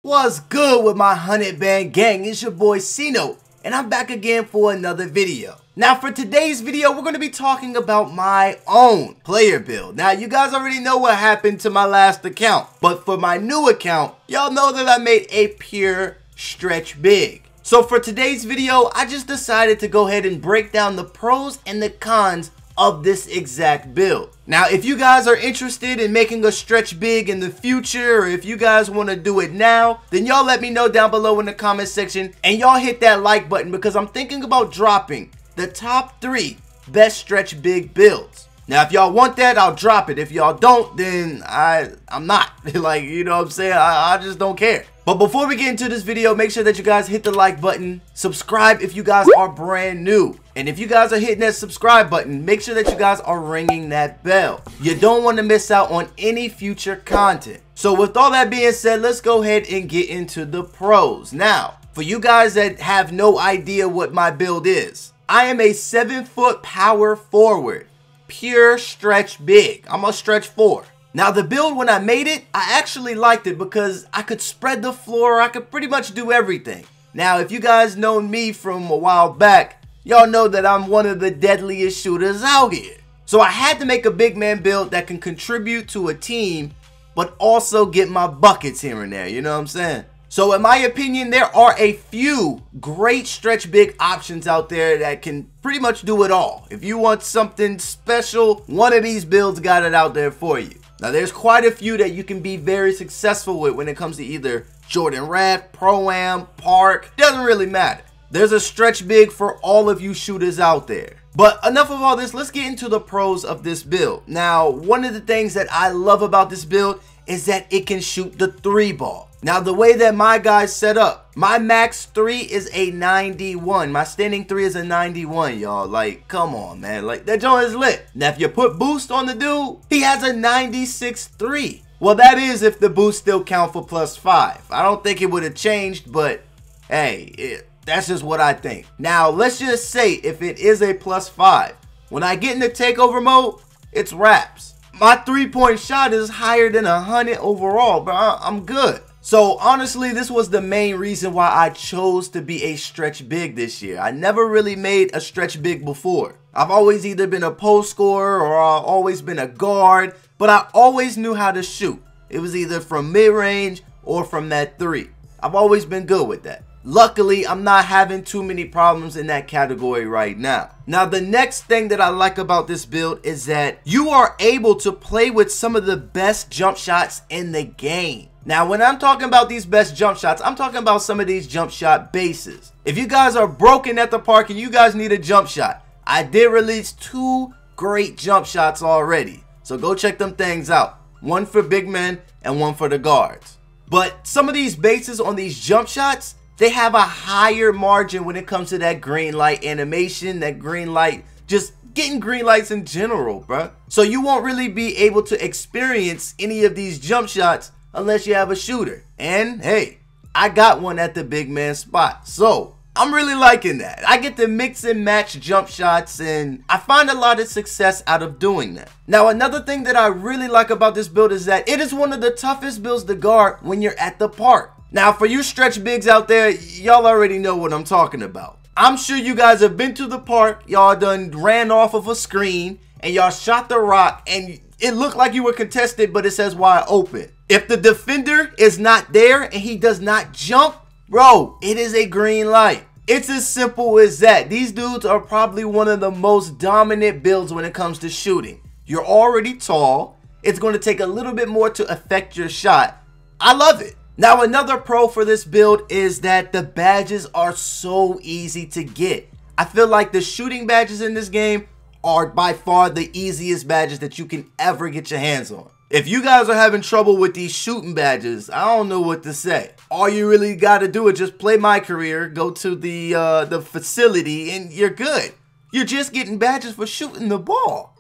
What's good with my 100 band gang? It's your boy Cino, and I'm back again for another video. Now for today's video, we're going to be talking about my own player build. Now you guys already know what happened to my last account, but for my new account, y'all know that I made a pure stretch big. So for today's video, I just decided to go ahead and break down the pros and the cons of this exact build. Now if you guys are interested in making a stretch big in the future, or if you guys want to do it now, then y'all let me know down below in the comment section, and y'all hit that like button because I'm thinking about dropping the top 3 best stretch big builds. Now if y'all want that, I'll drop it. If y'all don't, then I'm not. Like, you know what I'm saying? I just don't care. But before we get into this video, make sure that you guys hit the like button, subscribe if you guys are brand new. And if you guys are hitting that subscribe button, make sure that you guys are ringing that bell. You don't want to miss out on any future content. So with all that being said, let's go ahead and get into the pros. Now, for you guys that have no idea what my build is, I am a 7-foot power forward, pure stretch big. I'm a stretch 4. Now the build, when I made it, I actually liked it because I could spread the floor. I could pretty much do everything. Now if you guys know me from a while back, y'all know that I'm one of the deadliest shooters out here. So I had to make a big man build that can contribute to a team, but also get my buckets here and there, you know what I'm saying? So in my opinion, there are a few great stretch big options out there that can pretty much do it all. If you want something special, one of these builds got it out there for you. Now there's quite a few that you can be very successful with when it comes to either Jordan Red, Pro-Am, Park, doesn't really matter. There's a stretch big for all of you shooters out there. But enough of all this, let's get into the pros of this build. Now, one of the things that I love about this build is that it can shoot the 3-ball. Now, the way that my guy's set up, my max 3 is a 91. My standing 3 is a 91, y'all. Like, come on, man. Like, that joint is lit. Now, if you put boost on the dude, he has a 96 3. Well, that is if the boost still count for +5. I don't think it would have changed, but hey, that's just what I think. Now, let's just say if it is a +5, when I get into takeover mode, it's wraps. My 3-point shot is higher than 100 overall, but I'm good. So honestly, this was the main reason why I chose to be a stretch big this year. I never really made a stretch big before. I've always either been a post scorer or I've always been a guard, but I always knew how to shoot. It was either from mid-range or from that 3. I've always been good with that. Luckily, I'm not having too many problems in that category right now. Now, the next thing that I like about this build is that you are able to play with some of the best jump shots in the game. Now, when I'm talking about these best jump shots, I'm talking about some of these jump shot bases. If you guys are broken at the park and you guys need a jump shot, I did release 2 great jump shots already. So go check them things out. One for big men and one for the guards. But some of these bases on these jump shots, they have a higher margin when it comes to that green light animation, that green light, just getting green lights in general, bruh. So you won't really be able to experience any of these jump shots unless you have a shooter. And hey, I got one at the big man spot. So I'm really liking that. I get to mix and match jump shots, and I find a lot of success out of doing that. Now, another thing that I really like about this build is that it is one of the toughest builds to guard when you're at the park. Now, for you stretch bigs out there, y'all already know what I'm talking about. I'm sure you guys have been to the park, y'all done ran off of a screen, and y'all shot the rock, and it looked like you were contested, but it says wide open. If the defender is not there and he does not jump, bro, it is a green light. It's as simple as that. These dudes are probably one of the most dominant builds when it comes to shooting. You're already tall. It's going to take a little bit more to affect your shot. I love it. Now, another pro for this build is that the badges are so easy to get. I feel like the shooting badges in this game are by far the easiest badges that you can ever get your hands on. If you guys are having trouble with these shooting badges, I don't know what to say. All you really got to do is just play My Career, go to the facility, and you're good. You're just getting badges for shooting the ball.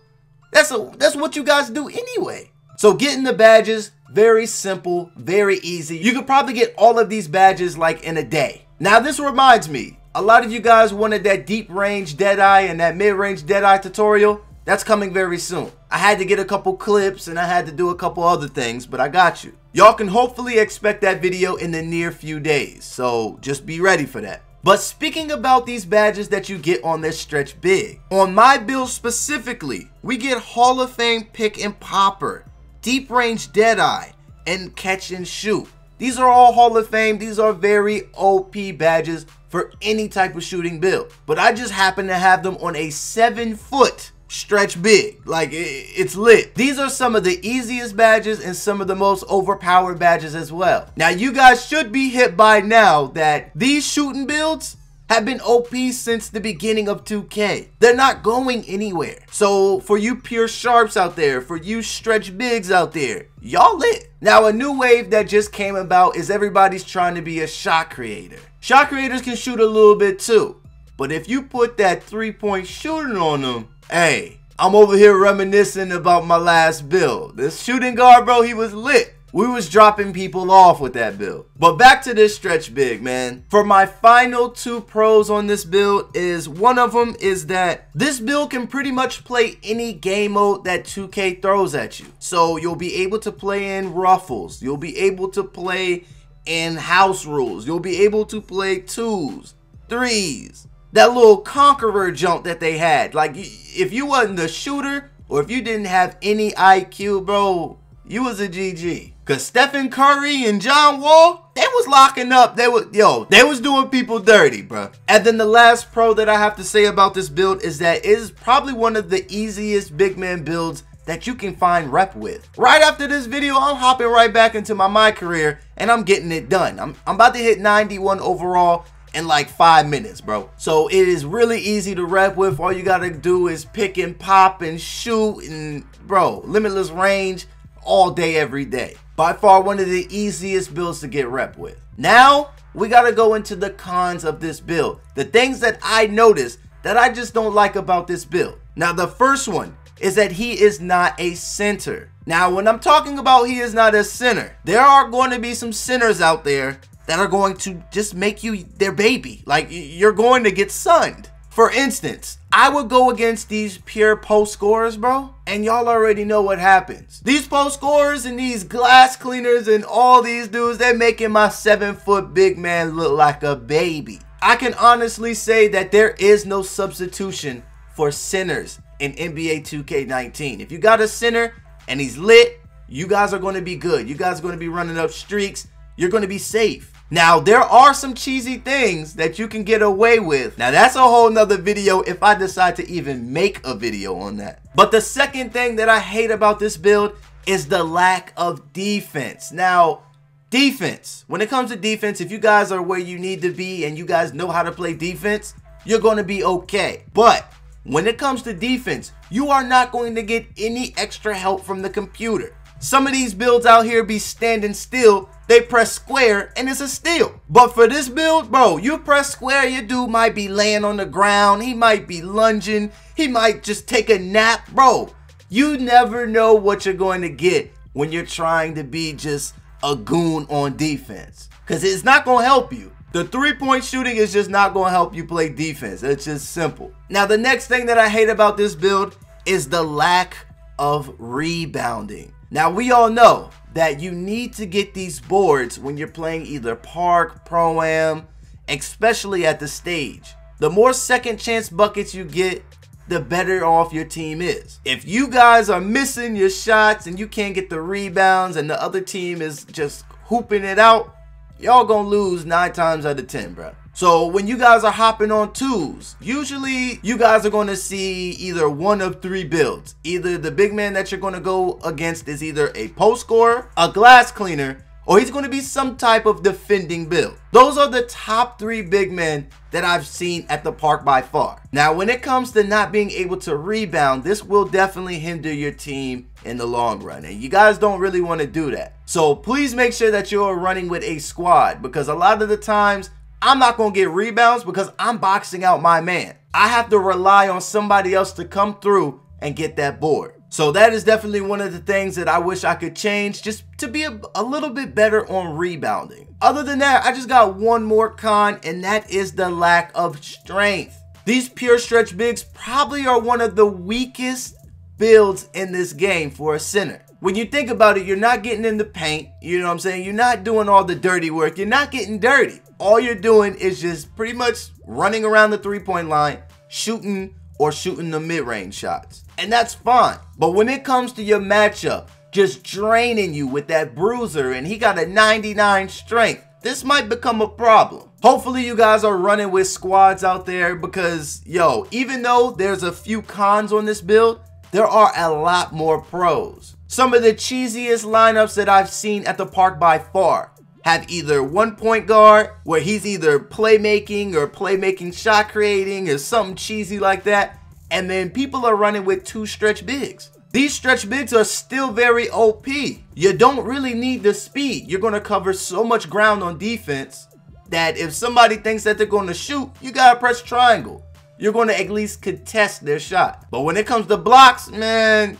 That's what you guys do anyway. So getting the badges, very simple, very easy. You could probably get all of these badges like in a day. Now this reminds me, a lot of you guys wanted that deep range Deadeye and that mid range Deadeye tutorial. That's coming very soon. I had to get a couple clips and I had to do a couple other things, but I got you. Y'all can hopefully expect that video in the near few days, so just be ready for that. But speaking about these badges that you get on this stretch big, on my build specifically, we get Hall of Fame Pick and Popper, Deep Range Deadeye, and Catch and Shoot. These are all Hall of Fame. These are very OP badges for any type of shooting build. But I just happen to have them on a 7-foot stretch big. Like, it's lit. These are some of the easiest badges and some of the most overpowered badges as well. Now, you guys should be hit by now that these shooting builds have been OP since the beginning of 2K. They're not going anywhere. So for you pure sharps out there, for you stretch bigs out there, y'all lit. Now, a new wave that just came about is everybody's trying to be a shot creator. Shot creators can shoot a little bit too, but if you put that 3-point shooting on them, hey, I'm over here reminiscing about my last build. This shooting guard, bro, he was lit. We was dropping people off with that build. But back to this stretch big, man. For my final 2 pros on this build is, one of them is that this build can pretty much play any game mode that 2K throws at you. So you'll be able to play in ruffles. You'll be able to play in house rules. You'll be able to play 2s, 3s. That little conqueror jump that they had. Like, if you wasn't the shooter or if you didn't have any IQ, bro, you was a GG. Cause Stephen Curry and John Wall, they was locking up. They was doing people dirty, bro. And then the last pro that I have to say about this build is that it is probably one of the easiest big man builds that you can find rep with. Right after this video, I'm hopping right back into my career and I'm getting it done. I'm about to hit 91 overall in like 5 minutes, bro. So it is really easy to rep with. All you gotta do is pick and pop and shoot, and bro, limitless range all day, every day. By far one of the easiest builds to get rep with. Now, we gotta go into the cons of this build. The things that I noticed that I just don't like about this build. Now, the first one is that he is not a center. Now, when I'm talking about he is not a center, there are going to be some centers out there that are going to just make you their baby. Like, you're going to get sunned. For instance, I would go against these pure post scorers, bro, and y'all already know what happens. These post scorers and these glass cleaners and all these dudes, they're making my 7-foot big man look like a baby. I can honestly say that there is no substitution for centers in NBA 2K19. If you got a center and he's lit, you guys are going to be good. You guys are going to be running up streaks. You're going to be safe. Now, there are some cheesy things that you can get away with. Now, that's a whole nother video if I decide to even make a video on that. But the second thing that I hate about this build is the lack of defense. Now, defense. When it comes to defense, if you guys are where you need to be and you guys know how to play defense, you're going to be okay. But when it comes to defense, you are not going to get any extra help from the computer. Some of these builds out here be standing still. They press square and it's a steal. But for this build, bro, you press square, your dude might be laying on the ground. He might be lunging. He might just take a nap. Bro, you never know what you're going to get when you're trying to be just a goon on defense. Because it's not going to help you. The 3-point shooting is just not going to help you play defense. It's just simple. Now, the next thing that I hate about this build is the lack of rebounding. Now, we all know that you need to get these boards when you're playing either Park, Pro-Am, especially at the stage. The more second chance buckets you get, the better off your team is. If you guys are missing your shots and you can't get the rebounds and the other team is just hooping it out, y'all gonna lose 9 times out of 10, bro. So when you guys are hopping on 2s, usually you guys are going to see either one of 3 builds. Either the big man that you're going to go against is either a post scorer, a glass cleaner, or he's going to be some type of defending build. Those are the top 3 big men that I've seen at the park by far. Now, when it comes to not being able to rebound, this will definitely hinder your team in the long run, and you guys don't really want to do that. So please make sure that you're running with a squad, because a lot of the times I'm not going to get rebounds because I'm boxing out my man. I have to rely on somebody else to come through and get that board. So that is definitely one of the things that I wish I could change, just to be a little bit better on rebounding. Other than that, I just got one more con, and that is the lack of strength. These pure stretch bigs probably are one of the weakest builds in this game for a center. when you think about it, you're not getting in the paint, you know what I'm saying? You're not doing all the dirty work. You're not getting dirty. All you're doing is just pretty much running around the three-point line, shooting the mid-range shots. And that's fine. But when it comes to your matchup, just draining you with that bruiser, and he got a 99 strength, this might become a problem. Hopefully you guys are running with squads out there because, yo, even though there's a few cons on this build, there are a lot more pros. Some of the cheesiest lineups that I've seen at the park by far have either one point guard where he's either playmaking or playmaking shot creating or something cheesy like that, and then people are running with 2 stretch bigs. These stretch bigs are still very OP. You don't really need the speed. You're going to cover so much ground on defense that if somebody thinks that they're going to shoot, you got to press triangle. You're going to at least contest their shot. But when it comes to blocks, man,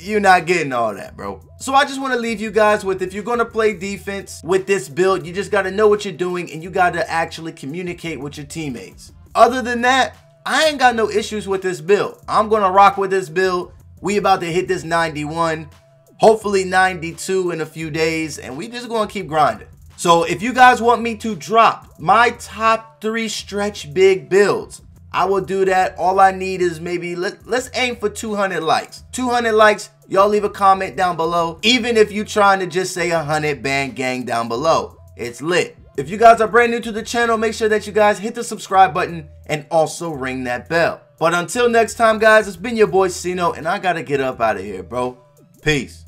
you're not getting all that, bro. So I just want to leave you guys with, if you're going to play defense with this build, you just got to know what you're doing and you got to actually communicate with your teammates. Other than that, I ain't got no issues with this build. I'm going to rock with this build. We about to hit this 91, hopefully 92 in a few days, and we just going to keep grinding. So if you guys want me to drop my top 3 stretch big builds, I will do that. All I need is maybe, let's aim for 200 likes. 200 likes, y'all leave a comment down below. Even if you trying to just say 100 band gang down below, it's lit. If you guys are brand new to the channel, make sure that you guys hit the subscribe button and also ring that bell. But until next time, guys, it's been your boy Cino, and I gotta get up out of here, bro. Peace.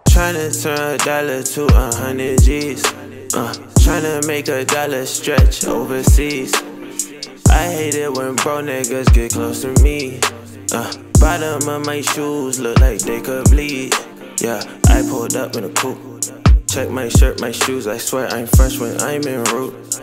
Tryna turn $1 to 100 G's. Tryna make $1 stretch overseas. I hate it when bro niggas get close to me. Bottom of my shoes look like they could bleed. Yeah, I pulled up in a coupe. Check my shirt, my shoes, I swear I'm fresh when I'm en route.